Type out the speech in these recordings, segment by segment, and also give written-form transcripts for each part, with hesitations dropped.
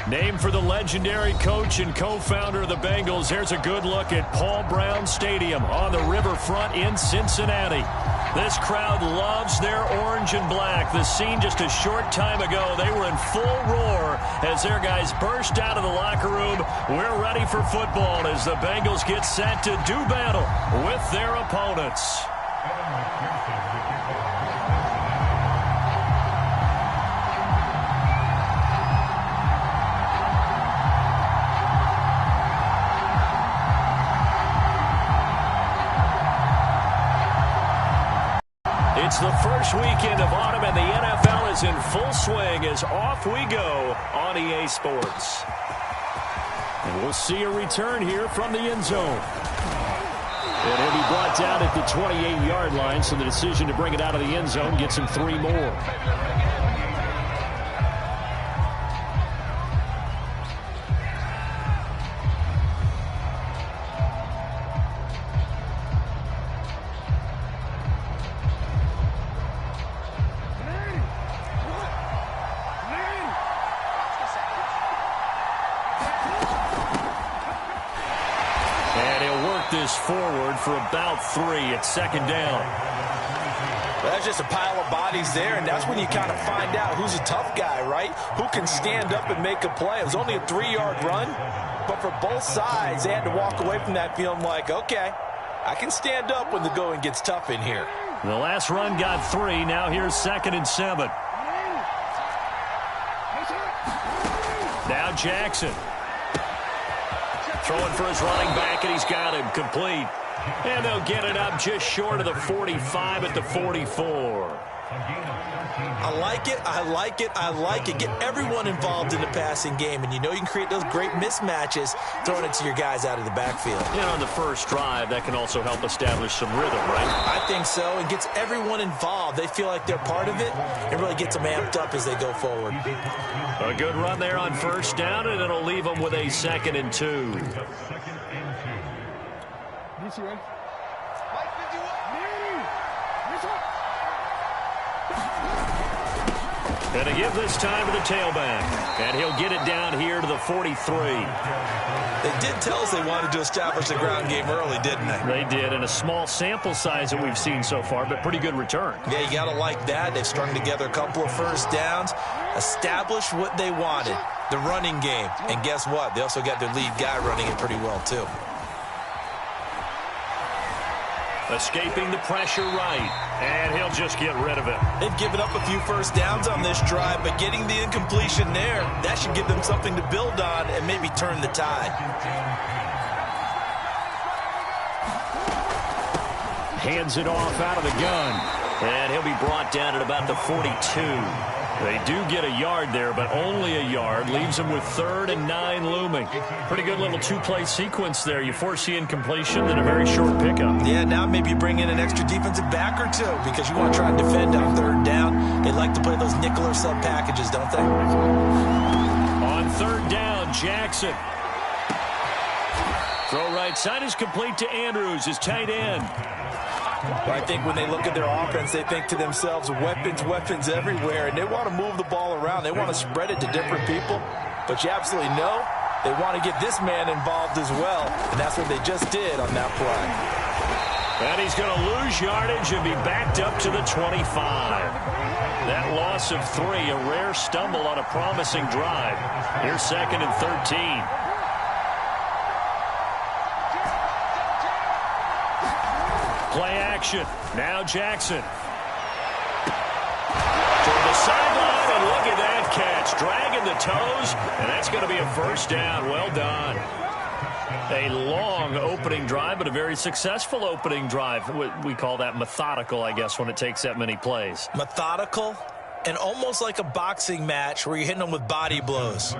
Named for the legendary coach and co-founder of the Bengals, here's a good look at Paul Brown Stadium on the riverfront in Cincinnati. This crowd loves their orange and black. The scene just a short time ago, they were in full roar as their guys burst out of the locker room. We're ready for football as the Bengals get set to do battle with their opponents. It's the first weekend of autumn, and the NFL is in full swing as off we go on EA Sports. And we'll see a return here from the end zone. And he'll be brought down at the 28-yard line, so the decision to bring it out of the end zone gets him 3 more. This forward for about 3 at second down. Well, that's just a pile of bodies there, and that's when you kind of find out who's a tough guy, right? Who can stand up and make a play. It was only a 3-yard run, but for both sides, they had to walk away from that feeling like, okay, I can stand up when the going gets tough in here. The last run got 3. Now here's 2nd and 7. Now Jackson. Throwing for his running back, and he's got him complete. And they'll get it up just short of the 45 at the 44. I like it, I like it, I like it. Get everyone involved in the passing game, and you know you can create those great mismatches throwing it to your guys out of the backfield. You know, on the first drive, that can also help establish some rhythm, right? I think so. It gets everyone involved. They feel like they're part of it. It really gets them amped up as they go forward. A good run there on first down, and it'll leave them with a 2nd and 2. And to give this time to the tailback. And he'll get it down here to the 43. They did tell us they wanted to establish the ground game early, didn't they? They did, in a small sample size that we've seen so far, but pretty good return. Yeah, you got to like that. They've strung together a couple of first downs, established what they wanted, the running game. And guess what? They also got their lead guy running it pretty well, too. Escaping the pressure right, and he'll just get rid of it. They've given up a few first downs on this drive, but getting the incompletion there, that should give them something to build on and maybe turn the tide. Hands it off out of the gun, and he'll be brought down at about the 42. They do get a yard there, but only a yard. Leaves them with 3rd and 9 looming. Pretty good little 2-play sequence there. You force the incompletion, then a very short pickup. Yeah, now maybe you bring in an extra defensive back or 2 because you want to try and defend on 3rd down. They like to play those nickel or sub packages, don't they? On 3rd down, Jackson. Throw right side is complete to Andrews, his tight end. Well, I think when they look at their offense, they think to themselves, weapons, weapons everywhere, and they want to move the ball around. They want to spread it to different people, but you absolutely know they want to get this man involved as well, and that's what they just did on that play. And he's going to lose yardage and be backed up to the 25. That loss of 3, a rare stumble on a promising drive. Here's 2nd and 13. Play action. Now Jackson. To the sideline, and look at that catch. Dragging the toes, and that's going to be a first down. Well done. A long opening drive, but a very successful opening drive. We call that methodical, I guess, when it takes that many plays. Methodical and almost like a boxing match where you're hitting them with body blows.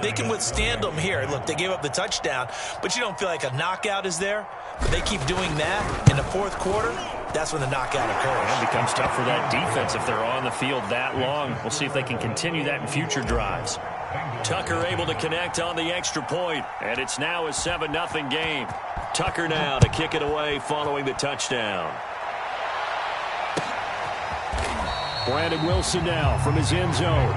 They can withstand them here. Look, they gave up the touchdown, but you don't feel like a knockout is there. But they keep doing that in the 4th quarter. That's when the knockout occurs. It becomes tough for that defense if they're on the field that long. We'll see if they can continue that in future drives. Tucker able to connect on the extra point, and it's now a 7-0 game. Tucker now to kick it away following the touchdown. Brandon Wilson now from his end zone.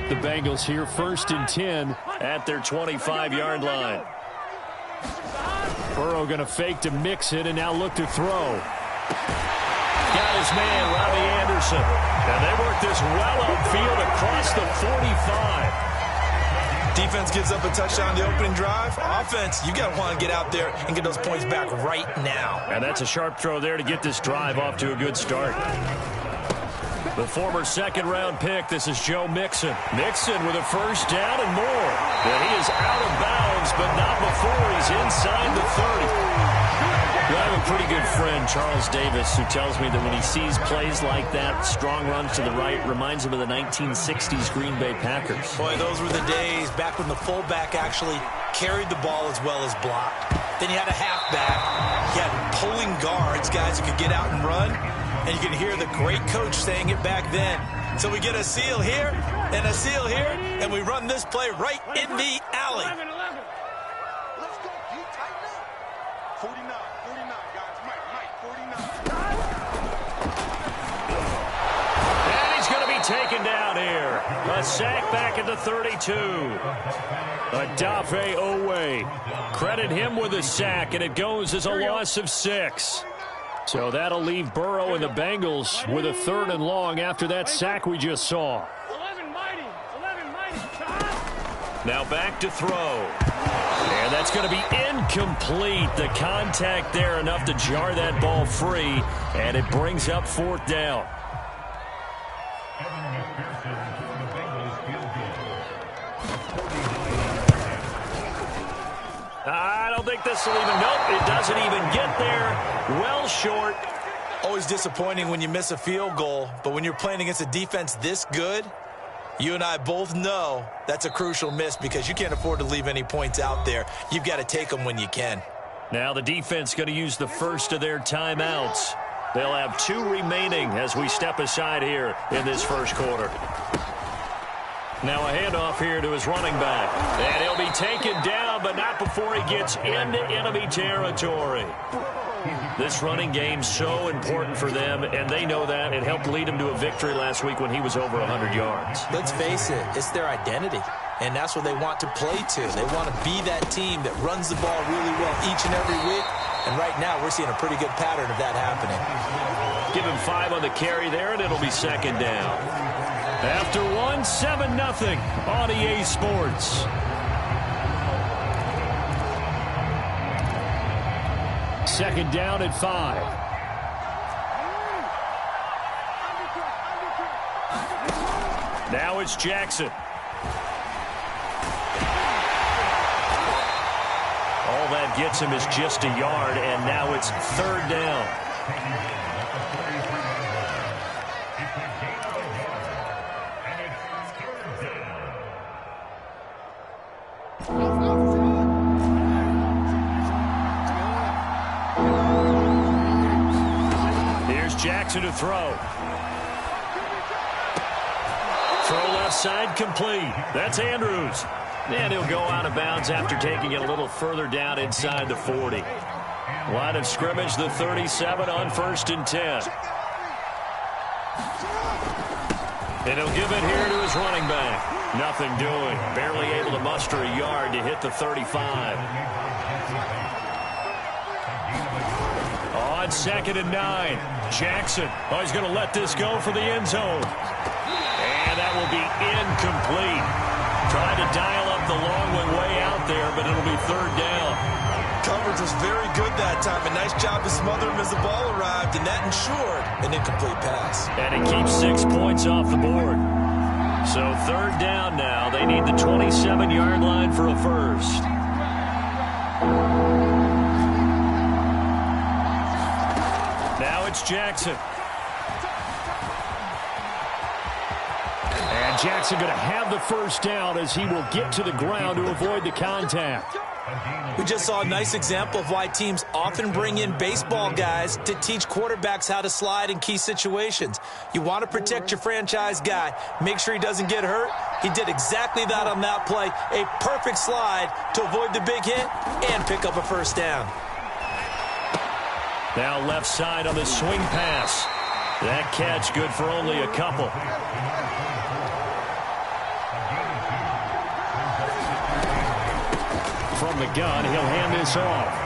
The Bengals here 1st and 10 at their 25-yard line. Burrow going to fake to mix it and now look to throw. Got his man, Robbie Anderson. And they work this well upfield across the 45. Defense gives up a touchdown the opening drive. Offense, you got to want to get out there and get those points back right now. And that's a sharp throw there to get this drive off to a good start. The former second-round pick, this is Joe Mixon. Mixon with a first down and more. And he is out of bounds, but not before he's inside the 30. I have a pretty good friend, Charles Davis, who tells me that when he sees plays like that, strong runs to the right, reminds him of the 1960s Green Bay Packers. Boy, those were the days back when the fullback actually carried the ball as well as blocked. Then you had a halfback. You had pulling guards, guys who could get out and run. And you can hear the great coach saying it back then. So we get a seal here and a seal here, and we run this play right in the alley. 11. Let's go. You tighten up. 49, guys. Mike, 49. And he's going to be taken down here. A sack back at the 32. Odafe Owe. Credit him with a sack, and it goes as a loss of 6. So that'll leave Burrow and the Bengals with a 3rd and long after that sack we just saw. 11 mighty. Now back to throw. And that's going to be incomplete. The contact there enough to jar that ball free, and it brings up 4th down. I don't think this will even, nope, it doesn't even get there. Well short. Always disappointing when you miss a field goal, but when you're playing against a defense this good, you and I both know that's a crucial miss because you can't afford to leave any points out there. You've got to take them when you can. Now the defense going to use the first of their timeouts. They'll have 2 remaining as we step aside here in this first quarter. Now a handoff here to his running back. And he'll be taken down, but not before he gets into enemy territory. This running game's so important for them, and they know that. It helped lead him to a victory last week when he was over 100 yards. Let's face it, it's their identity, and that's what they want to play to. They want to be that team that runs the ball really well each and every week, and right now we're seeing a pretty good pattern of that happening. Give him 5 on the carry there, and it'll be 2nd down. After 1, 7-0 on EA Sports. Second down at 5. Now it's Jackson. All that gets him is just a yard, and now it's 3rd down. Jackson to throw. Throw left side complete. That's Andrews. And he'll go out of bounds after taking it a little further down inside the 40. Line of scrimmage, the 37 on 1st and 10. And he'll give it here to his running back. Nothing doing. Barely able to muster a yard to hit the 35. On 2nd and 9. Jackson, he's going to let this go for the end zone. And that will be incomplete. Trying to dial up the long one way out there, but it'll be 3rd down. Coverage was very good that time. A nice job to smother him as the ball arrived, and that ensured an incomplete pass. And it keeps 6 points off the board. So 3rd down now. They need the 27-yard line for a first. Now it's Jackson. And Jackson going to have the first down as he will get to the ground to avoid the contact. We just saw a nice example of why teams often bring in baseball guys to teach quarterbacks how to slide in key situations. You want to protect your franchise guy. Make sure he doesn't get hurt. He did exactly that on that play. A perfect slide to avoid the big hit and pick up a first down. Now left side on the swing pass. That catch good for only a couple. from the gun. He'll hand this off.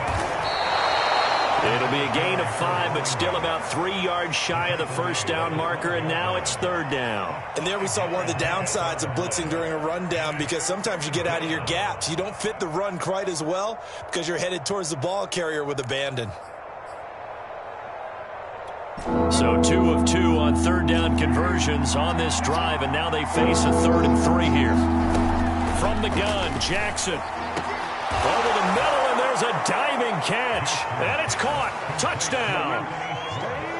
It'll be a gain of 5, but still about 3 yards shy of the first down marker, and now it's third down. And there we saw one of the downsides of blitzing during a rundown, because sometimes you get out of your gaps. You don't fit the run quite as well because you're headed towards the ball carrier with abandon. So 2 of 2 on third down conversions on this drive, and now they face a 3rd and 3 here. From the gun, Jackson. Over the middle, and there's a diving catch. And it's caught. Touchdown.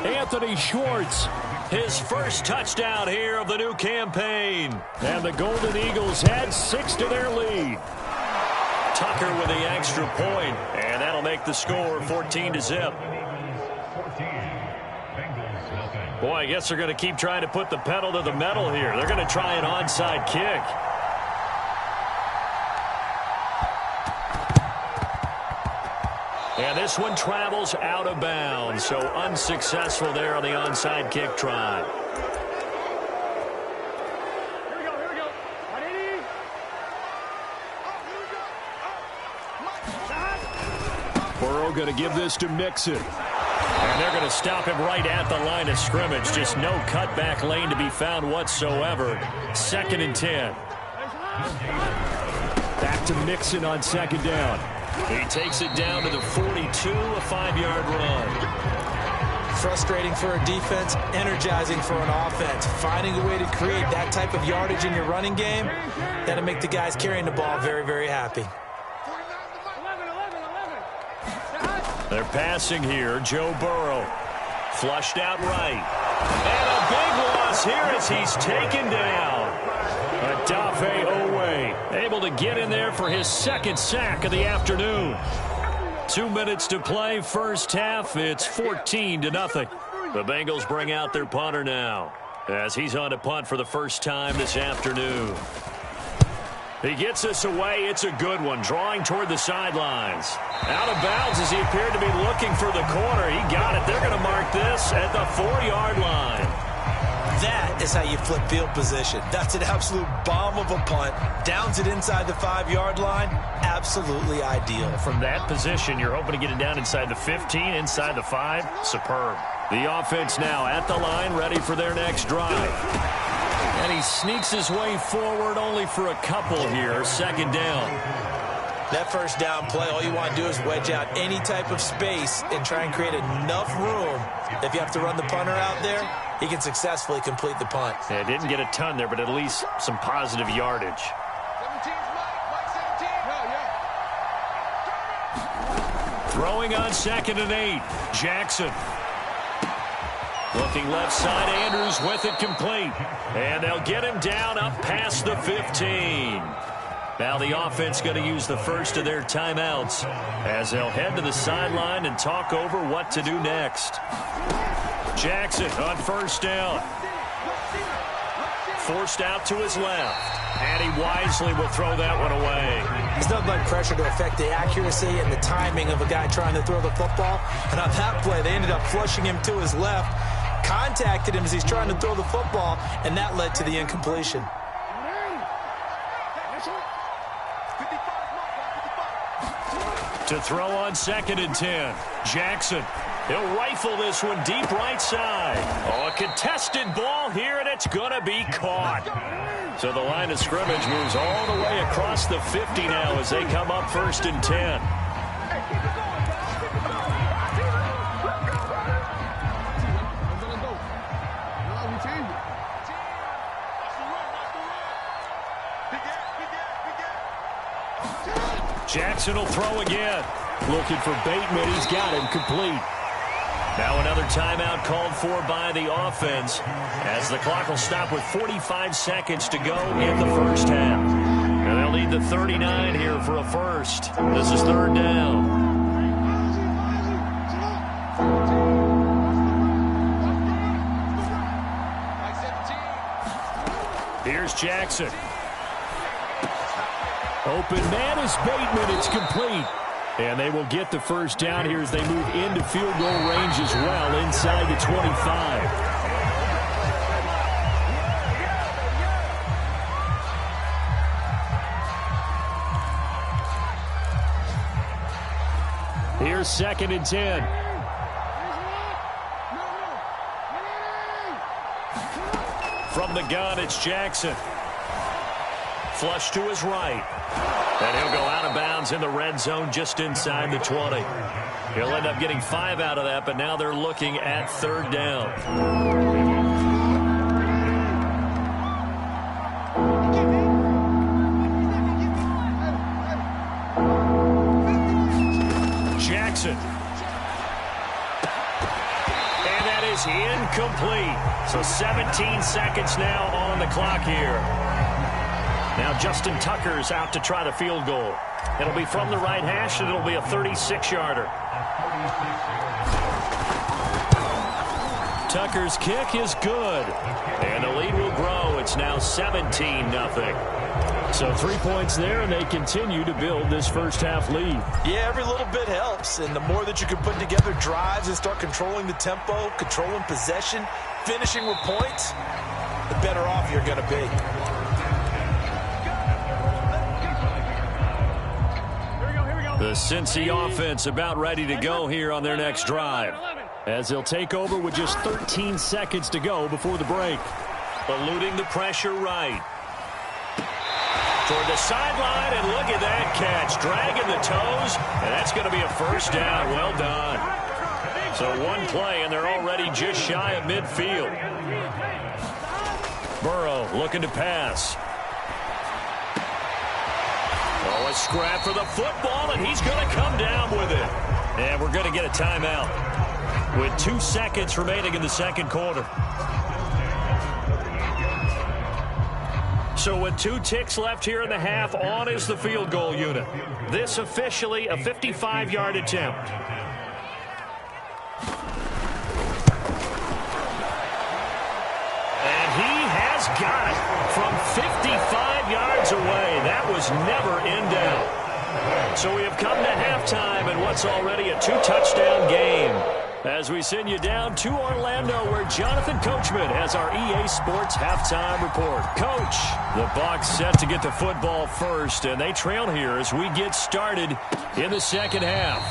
Anthony Schwartz, his first touchdown here of the new campaign. And the Golden Eagles had 6 to their lead. Tucker with the extra point, and that'll make the score 14-0. Boy, I guess they're going to keep trying to put the pedal to the metal here. They're going to try an onside kick. And this one travels out of bounds, so unsuccessful there on the onside kick try. Here we go. Burrow going to give this to Mixon. And they're going to stop him right at the line of scrimmage. Just no cutback lane to be found whatsoever. 2nd and 10. Back to Mixon on 2nd down. He takes it down to the 42, a 5-yard run. Frustrating for a defense, energizing for an offense. Finding a way to create that type of yardage in your running game, that'll make the guys carrying the ball very, very happy. They're passing here. Joe Burrow. Flushed out right. And a big loss here as he's taken down. Odafe Owe able to get in there for his 2nd sack of the afternoon. 2 minutes to play, first half. It's 14-0. The Bengals bring out their punter now as he's on to punt for the first time this afternoon. He gets this away. It's a good one. Drawing toward the sidelines. Out of bounds as he appeared to be looking for the corner. He got it. They're going to mark this at the 4-yard line. That is how you flip field position. That's an absolute bomb of a punt. Downs it inside the 5-yard line. Absolutely ideal. From that position, you're hoping to get it down inside the 15, inside the 5. Superb. The offense now at the line, ready for their next drive. And he sneaks his way forward only for a couple here. 2nd down. That first down play, all you want to do is wedge out any type of space and try and create enough room. If you have to run the punter out there, he can successfully complete the punt. Yeah, didn't get a ton there, but at least some positive yardage. 17's Mike 17. Throwing on 2nd and 8. Jackson. Looking left side, Andrews with it complete. And they'll get him down up past the 15. Now the offense going to use the first of their timeouts as they'll head to the sideline and talk over what to do next. Jackson on first down. Forced out to his left. And he wisely will throw that one away. There's nothing like pressure to affect the accuracy and the timing of a guy trying to throw the football. And on that play, they ended up flushing him to his left. Contacted him as he's trying to throw the football, and that led to the incompletion. To throw on 2nd and 10. Jackson. He'll rifle this one deep right side. Oh, a contested ball here, and it's going to be caught. So the line of scrimmage moves all the way across the 50 now as they come up 1st and 10. Jackson will throw again. Looking for Bateman. He's got him complete. Now another timeout called for by the offense as the clock will stop with 45 seconds to go in the first half. And they'll need the 39 here for a first. This is 3rd down. Here's Jackson. Open man is Bateman. It's complete. And they will get the first down here as they move into field goal range as well inside the 25. Here's 2nd and 10. From the gun, it's Jackson. Flush to his right. And he'll go out of bounds in the red zone just inside the 20. He'll end up getting 5 out of that, but now they're looking at 3rd down. Jackson. And that is incomplete. So 17 seconds now on the clock here. Now Justin Tucker's out to try the field goal. It'll be from the right hash, and it'll be a 36-yarder. Tucker's kick is good. And the lead will grow. It's now 17-0. So 3 points there, and they continue to build this first-half lead. Yeah, every little bit helps. And the more that you can put together drives and start controlling the tempo, controlling possession, finishing with points, the better off you're going to be. The Cincy offense about ready to go here on their next drive, as they'll take over with just 13 seconds to go before the break. Eluding the pressure right. Toward the sideline, and look at that catch. Dragging the toes, and that's going to be a first down. Well done. So one play, and they're already just shy of midfield. Burrow looking to pass. Oh, a scrap for the football, and he's going to come down with it. And we're going to get a timeout with 2 seconds remaining in the second quarter. So with 2 ticks left here in the half, on is the field goal unit. This officially a 55-yard attempt. And he has got it from 55 yards away. That was never in doubt. So we have come to halftime in what's already a 2-touchdown game, as we send you down to Orlando, where Jonathan Coachman has our EA Sports halftime report. Coach, the Bucs set to get the football first, and they trail here as we get started in the second half.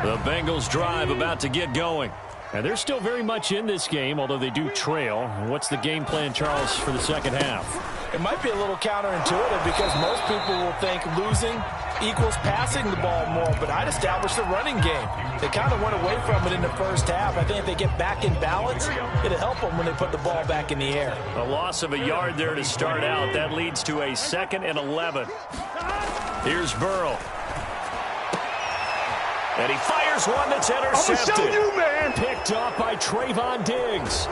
The Bengals drive about to get going. And they're still very much in this game, although they do trail. What's the game plan, Charles, for the second half? It might be a little counterintuitive because most people will think losing equals passing the ball more, but I'd establish the running game. They kind of went away from it in the first half. I think if they get back in balance, it'll help them when they put the ball back in the air. A loss of a yard there to start out. That leads to a 2nd and 11. Here's Burrow. And he fires one that's intercepted. I'm gonna show you, man. Picked off by Trayvon Diggs.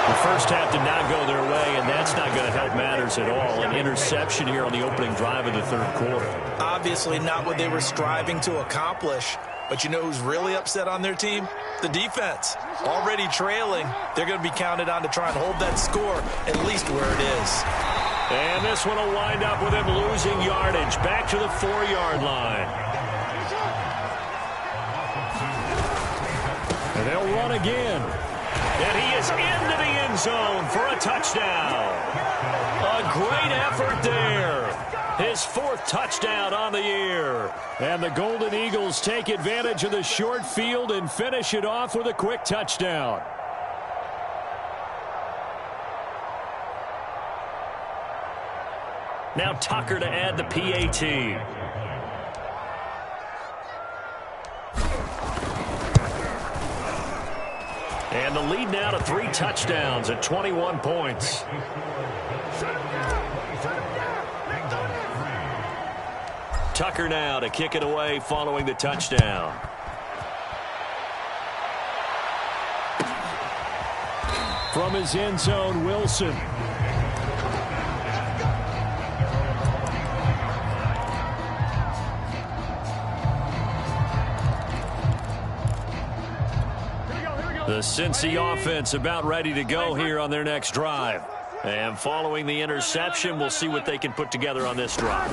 The first half did not go their way, and that's not going to help matters at all. An interception here on the opening drive of the third quarter. Obviously not what they were striving to accomplish. But you know who's really upset on their team? The defense. Already trailing, they're going to be counted on to try and hold that score at least where it is. And this one will wind up with him losing yardage. Back to the 4-yard line. And they'll run again. And he is into the end zone for a touchdown. A great effort there. His 4th touchdown on the year. And the Golden Eagles take advantage of the short field and finish it off with a quick touchdown. Now Tucker to add the PAT. And the lead now to 3 touchdowns at 21 points. Tucker now to kick it away following the touchdown. From his end zone, Wilson. The Cincy offense about ready to go here on their next drive. And following the interception, we'll see what they can put together on this drive.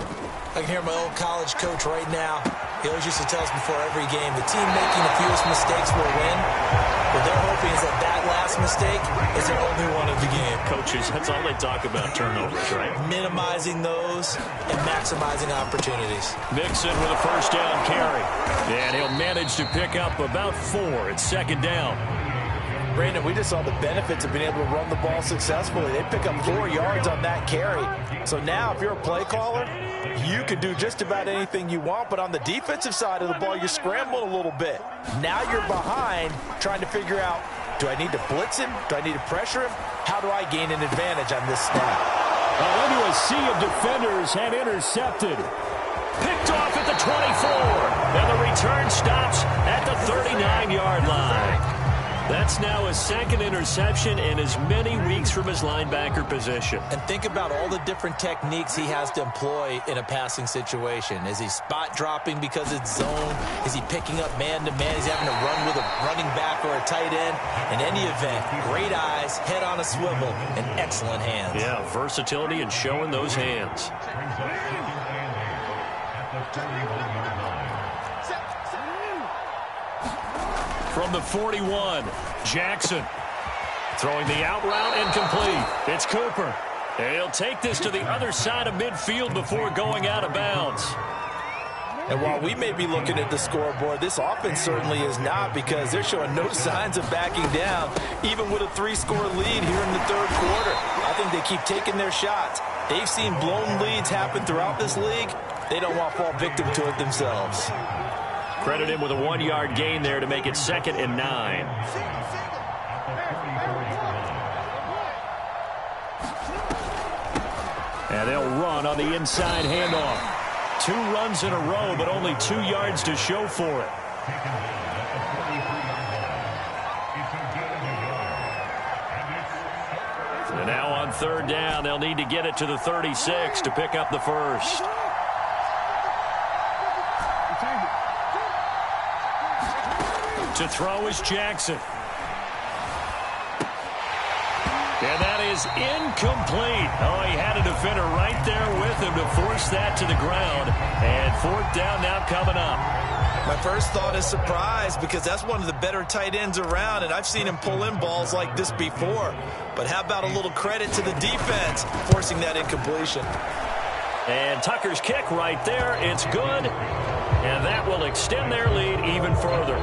I can hear my old college coach right now. He always used to tell us before every game, the team making the fewest mistakes will win. What they're hoping is that last mistake is their only one of the game. Coaches, that's all they talk about, turnovers, right? Minimizing those and maximizing opportunities. Mixon with a first down carry. And he'll manage to pick up about 4. It's second down. Brandon, we just saw the benefits of being able to run the ball successfully. They pick up 4 yards on that carry. So now if you're a play caller, you can do just about anything you want. But on the defensive side of the ball, you're scrambling a little bit. Now you're behind trying to figure out, do I need to blitz him? Do I need to pressure him? How do I gain an advantage on this snap? Into a sea of defenders and intercepted. Picked off at the 24. And the return stops at the 39-yard line. That's now his second interception in as many weeks from his linebacker position. And think about all the different techniques he has to employ in a passing situation. Is he spot dropping because it's zone? Is he picking up man-to-man? Is he having to run with a running back or a tight end? In any event, great eyes, head on a swivel, and excellent hands. Yeah, versatility and showing those hands. From the 41, Jackson throwing the out route incomplete. It's Cooper. He'll take this to the other side of midfield before going out of bounds. And while we may be looking at the scoreboard, this offense certainly is not, because they're showing no signs of backing down, even with a 3-score lead here in the third quarter. I think they keep taking their shots. They've seen blown leads happen throughout this league. They don't want to fall victim to it themselves. Credit him with a 1-yard gain there to make it 2nd and 9. And they'll run on the inside handoff. 2 runs in a row, but only 2 yards to show for it. And now on third down, they'll need to get it to the 36 to pick up the first. To throw is Jackson. And that is incomplete. Oh, he had a defender right there with him to force that to the ground. And 4th down now coming up. My first thought is surprise, because that's one of the better tight ends around, and I've seen him pull in balls like this before. But how about a little credit to the defense forcing that incompletion? And Tucker's kick right there. It's good. And that will extend their lead even further.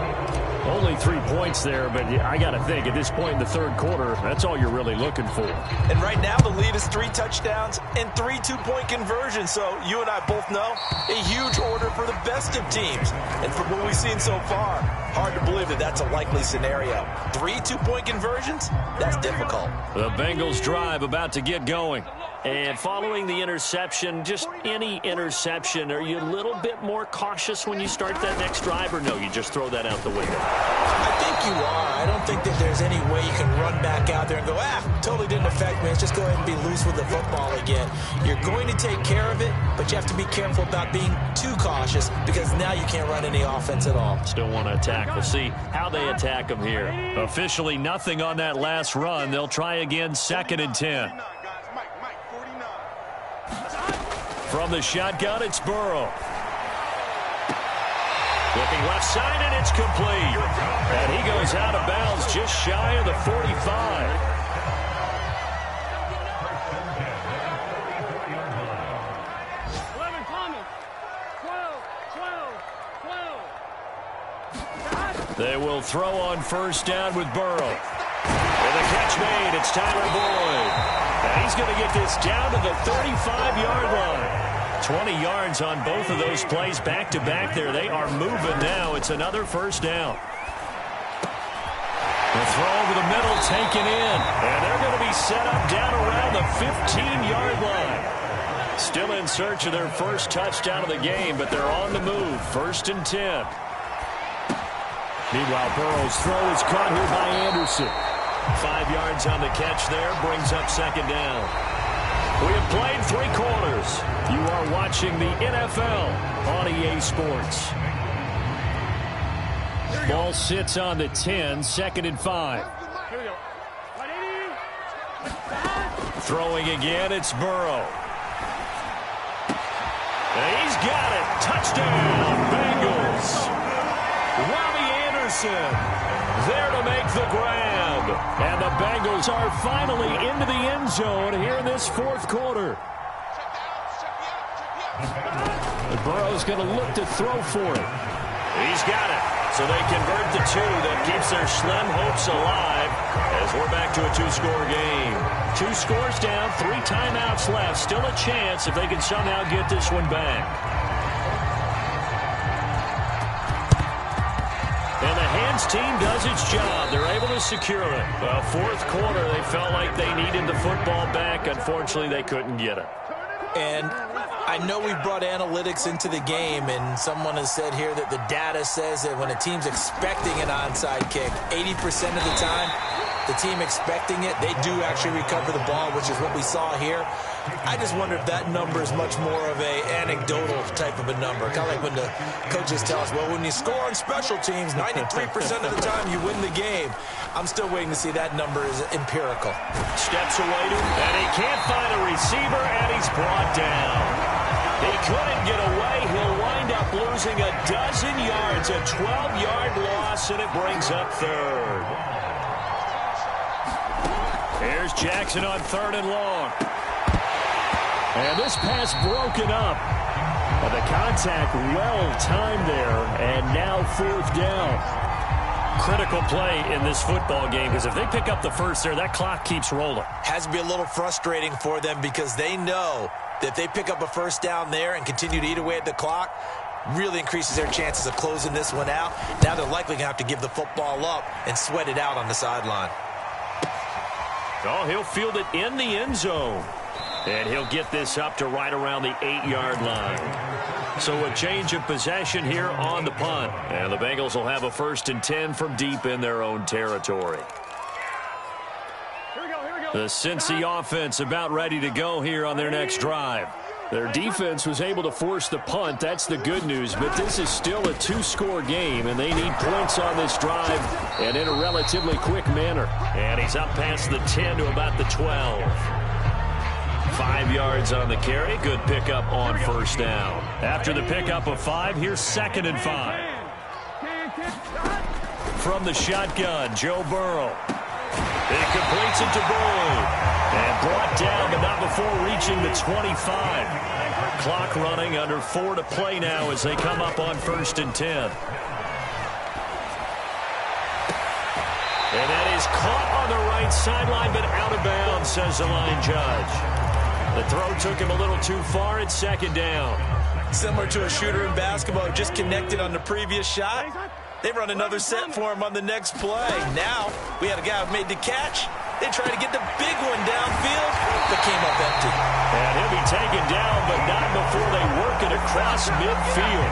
Only 3 points there, but I got to think at this point in the third quarter, that's all you're really looking for. And right now the lead is 3 touchdowns and 3 2-point conversions. So you and I both know a huge order for the best of teams. And from what we've seen so far, hard to believe that that's a likely scenario. 3 2-point conversions? That's difficult. The Bengals drive about to get going. And following the interception, just any interception, are you a little bit more cautious when you start that next drive, or no, you just throw that out the window? I think you are. I don't think that there's any way you can run back out there and go, totally didn't affect me. Let's just go ahead and be loose with the football again. You're going to take care of it, but you have to be careful about being too cautious, because now you can't run any offense at all. Still want to attack. We'll see how they attack them here. Officially nothing on that last run. They'll try again, 2nd and 10. From the shotgun, it's Burrow. Looking left side, and it's complete. And he goes out of bounds just shy of the 45. They will throw on first down with Burrow. And the catch made. It's Tyler Boyd. And he's going to get this down to the 35-yard line. 20 yards on both of those plays back-to-back there. They are moving now. It's another first down. The throw over the middle taken in. And they're going to be set up down around the 15-yard line. Still in search of their first touchdown of the game, but they're on the move. 1st and 10. Meanwhile, Burrow's throw is caught here by Anderson. 5 yards on the catch there, brings up 2nd down. We have played 3 quarters. You are watching the NFL on EA Sports. Ball sits on the 10, 2nd and 5. Throwing again, it's Burrow. And he's got it. Touchdown, Bengals. Robbie Anderson there to make the grab. And the Bengals are finally into the end zone here in this fourth quarter. Burrow's going to look to throw for it. He's got it. So they convert the two. That keeps their slim hopes alive as we're back to a two-score game. 2 scores down, 3 timeouts left. Still a chance if they can somehow get this one back. And the hands team does its job. They're able to secure it. Well, fourth quarter, they felt like they needed the football back. Unfortunately, they couldn't get it. And I know we brought analytics into the game, and someone has said here that the data says that when a team's expecting an onside kick, 80% of the time, the team expecting it, they do actually recover the ball, which is what we saw here. I just wonder if that number is much more of a anecdotal type of a number. Kind of like when the coaches tell us, well, when you score on special teams, 93% of the time you win the game. I'm still waiting to see that number is empirical. Steps away to him, and he can't find a receiver, and he's brought down. He couldn't get away. He'll wind up losing a dozen yards, a 12-yard loss, and it brings up third. Here's Jackson on 3rd and long. And this pass broken up. And the contact well-timed there, and now 4th down. Critical play in this football game, because if they pick up the first there, that clock keeps rolling. Has to be a little frustrating for them because they know that if they pick up a first down there and continue to eat away at the clock, really increases their chances of closing this one out. Now they're likely going to have to give the football up and sweat it out on the sideline. Oh, he'll field it in the end zone. And he'll get this up to right around the 8-yard line. So a change of possession here on the punt. And the Bengals will have a 1st and 10 from deep in their own territory. The Cincy offense about ready to go here on their next drive. Their defense was able to force the punt. That's the good news. But this is still a 2-score game, and they need points on this drive and in a relatively quick manner. And he's up past the 10 to about the 12. 5 yards on the carry. Good pickup on 1st down. After the pickup of 5, here's 2nd and 5. From the shotgun, Joe Burrow. It completes it to Boyd. And brought down, but not before reaching the 25. Clock running, under 4 to play now as they come up on 1st and 10. And that is caught on the right sideline, but out of bounds, says the line judge. The throw took him a little too far. It's 2nd down. Similar to a shooter in basketball, just connected on the previous shot. They run another set for him on the next play. Now, we had a guy who made the catch. They tried to get the big one downfield, but came up empty. And he'll be taken down, but not before they work it across midfield.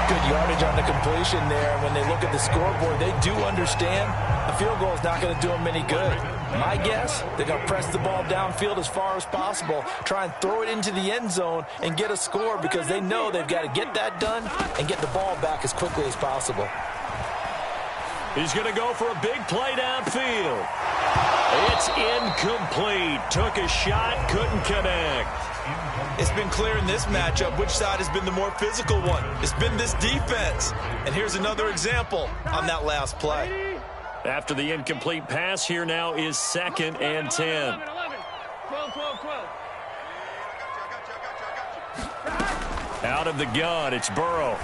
Good yardage on the completion there. When they look at the scoreboard, they do understand a field goal is not going to do them any good. My guess, they're going to press the ball downfield as far as possible, try and throw it into the end zone and get a score because they know they've got to get that done and get the ball back as quickly as possible. He's going to go for a big play downfield. It's incomplete. Took a shot, couldn't connect. It's been clear in this matchup which side has been the more physical one. It's been this defense. And here's another example on that last play. After the incomplete pass, here now is 2nd and 10. 12. Out of the gun, it's Burrow.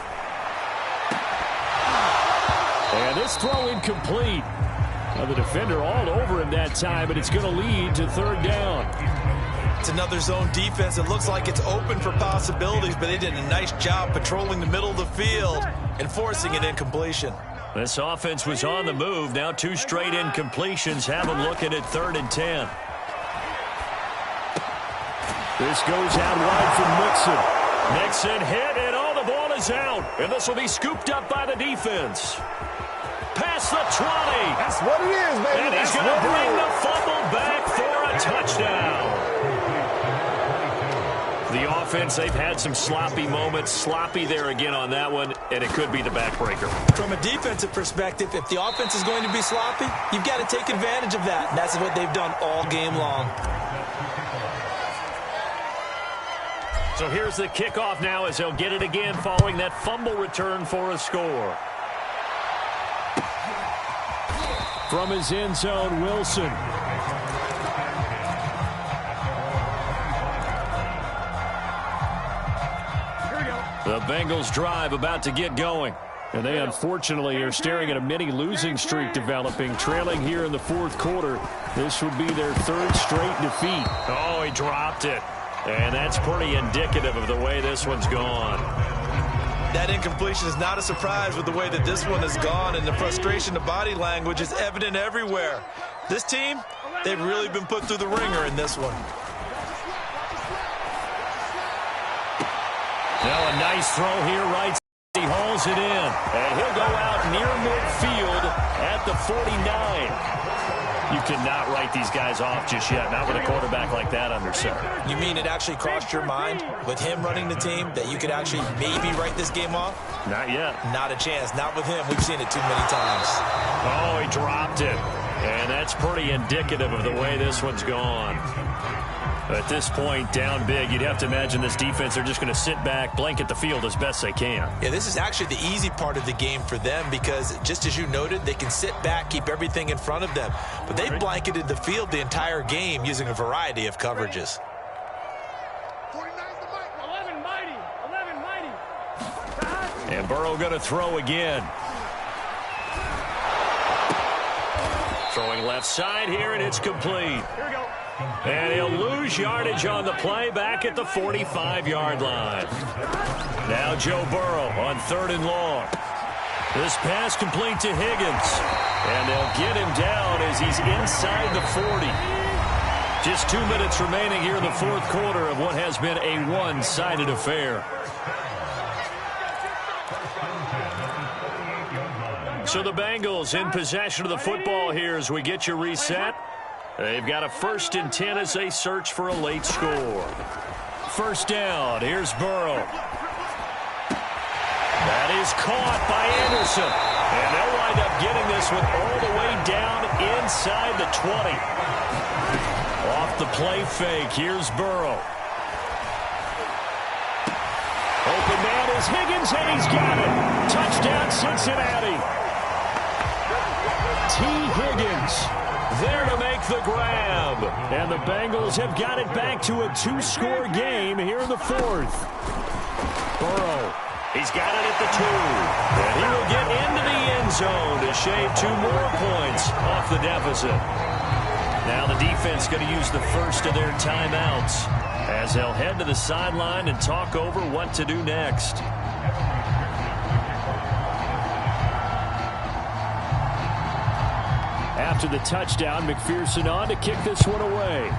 And this throw incomplete. Now the defender all over him that time, but it's going to lead to 3rd down. It's another zone defense. It looks like it's open for possibilities, but they did a nice job patrolling the middle of the field and forcing an incompletion. This offense was on the move. Now 2 straight incompletions have them looking at 3rd and 10. This goes out wide from Mixon. Mixon hit, and all the ball is out. And this will be scooped up by the defense. Past the 20. That's what it is, baby. And he's going to bring the fumble back for a touchdown. The offense, they've had some sloppy moments. Sloppy there again on that one, and it could be the backbreaker. From a defensive perspective, if the offense is going to be sloppy, you've got to take advantage of that. And that's what they've done all game long. So here's the kickoff now as they'll get it again following that fumble return for a score. From his end zone, Wilson. The Bengals drive about to get going. And they unfortunately are staring at a mini losing streak developing, trailing here in the fourth quarter. This would be their third straight defeat. Oh, he dropped it. And that's pretty indicative of the way this one's gone. That incompletion is not a surprise with the way that this one has gone, and the frustration, the body language is evident everywhere. This team, they've really been put through the ringer in this one. Now a nice throw here, right. He hauls it in, and he'll go out near midfield at the 49. You cannot write these guys off just yet, not with a quarterback like that under center. You mean it actually crossed your mind with him running the team that you could actually maybe write this game off? Not yet. Not a chance. Not with him. We've seen it too many times. Oh, he dropped it. And that's pretty indicative of the way this one's gone. At this point, down big, you'd have to imagine this defense, they're just going to sit back, blanket the field as best they can. Yeah, this is actually the easy part of the game for them because, just as you noted, they can sit back, keep everything in front of them. But they blanketed the field the entire game using a variety of coverages. 11 mighty. And Burrow going to throw again. Throwing left side here, and it's complete. Here we go. And he'll lose yardage on the play back at the 45-yard line. Now Joe Burrow on 3rd and long. This pass complete to Higgins. And they'll get him down as he's inside the 40. Just 2 minutes remaining here in the fourth quarter of what has been a one-sided affair. So the Bengals in possession of the football here as we get you reset. They've got a 1st and 10 as they search for a late score. First down. Here's Burrow. That is caught by Anderson. And they'll wind up getting this one all the way down inside the 20. Off the play fake. Here's Burrow. Open man is Higgins, and he's got it. Touchdown, Cincinnati. T. Higgins there to make the grab. And the Bengals have got it back to a 2-score game here in the fourth. Burrow, he's got it at the 2. And he will get into the end zone to shave 2 more points off the deficit. Now the defense going to use the first of their timeouts as they'll head to the sideline and talk over what to do next. After the touchdown, McPherson on to kick this one away.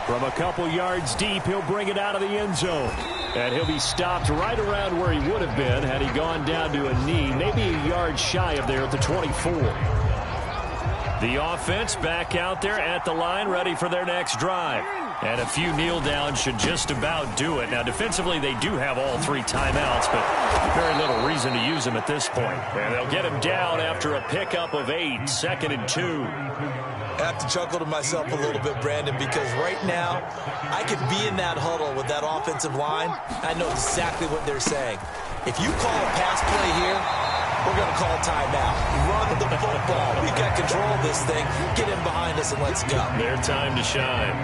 From a couple yards deep, he'll bring it out of the end zone. And he'll be stopped right around where he would have been had he gone down to a knee, maybe a yard shy of there at the 24. The offense back out there at the line, ready for their next drive. And a few kneel downs should just about do it. Now, defensively, they do have all 3 timeouts, but very little reason to use them at this point. And they'll get him down after a pickup of 8, 2nd and 2. I have to chuckle to myself a little bit, Brandon, because right now I could be in that huddle with that offensive line. I know exactly what they're saying. If you call a pass play here, we're going to call timeout. Run the football. We've got control of this thing. Get in behind us and let's go. Their time to shine.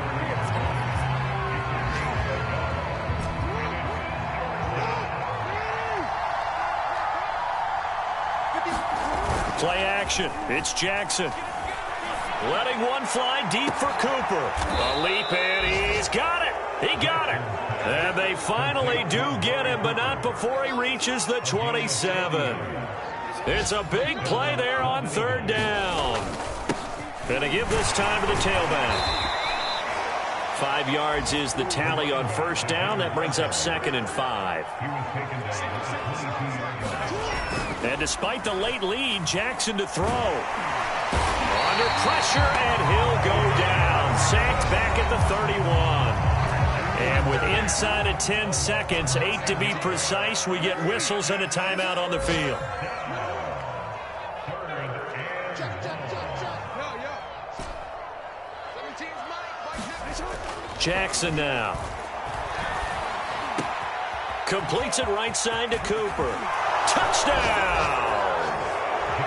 Play action. It's Jackson. Letting one fly deep for Cooper. A leap, and he's got it. He got it. And they finally do get him, but not before he reaches the 27. It's a big play there on 3rd down. Gonna give this time to the tailback. 5 yards is the tally on 1st down. That brings up 2nd and 5. And despite the late lead, Jackson to throw. Under pressure, and he'll go down. Sacked back at the 31. And with inside of 10 seconds, 8 to be precise, we get whistles and a timeout on the field. Jackson now. Completes it right side to Cooper. Touchdown!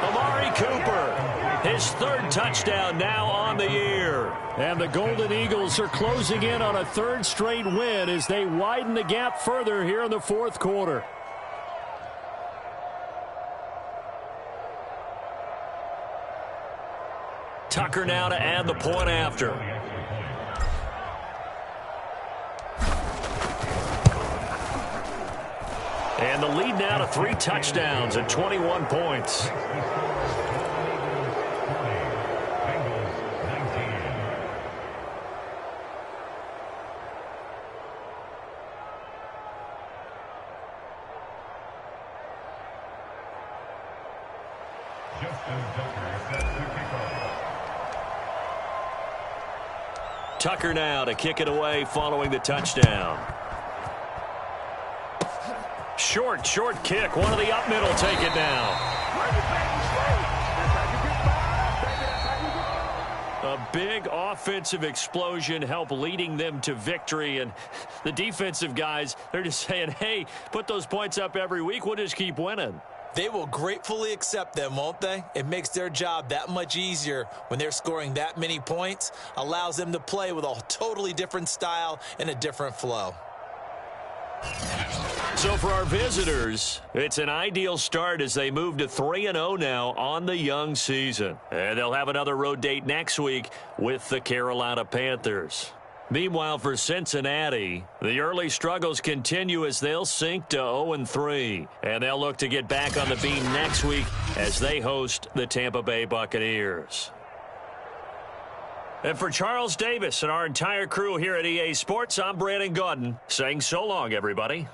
Amari Cooper, his third touchdown now on the year. And the Golden Eagles are closing in on a third straight win as they widen the gap further here in the fourth quarter. Tucker now to add the point after. And the lead now to 3 touchdowns and 21 points. Tucker now to kick it away following the touchdown. Short kick. One of the up middle. Take it down. A big offensive explosion helped leading them to victory. And the defensive guys, they're just saying, hey, put those points up every week. We'll just keep winning. They will gratefully accept them, won't they? It makes their job that much easier when they're scoring that many points. Allows them to play with a totally different style and a different flow. So for our visitors, it's an ideal start as they move to 3-0 now on the young season. And they'll have another road date next week with the Carolina Panthers. Meanwhile, for Cincinnati, the early struggles continue as they'll sink to 0-3. And they'll look to get back on the beam next week as they host the Tampa Bay Buccaneers. And for Charles Davis and our entire crew here at EA Sports, I'm Brandon Gaudin saying so long, everybody.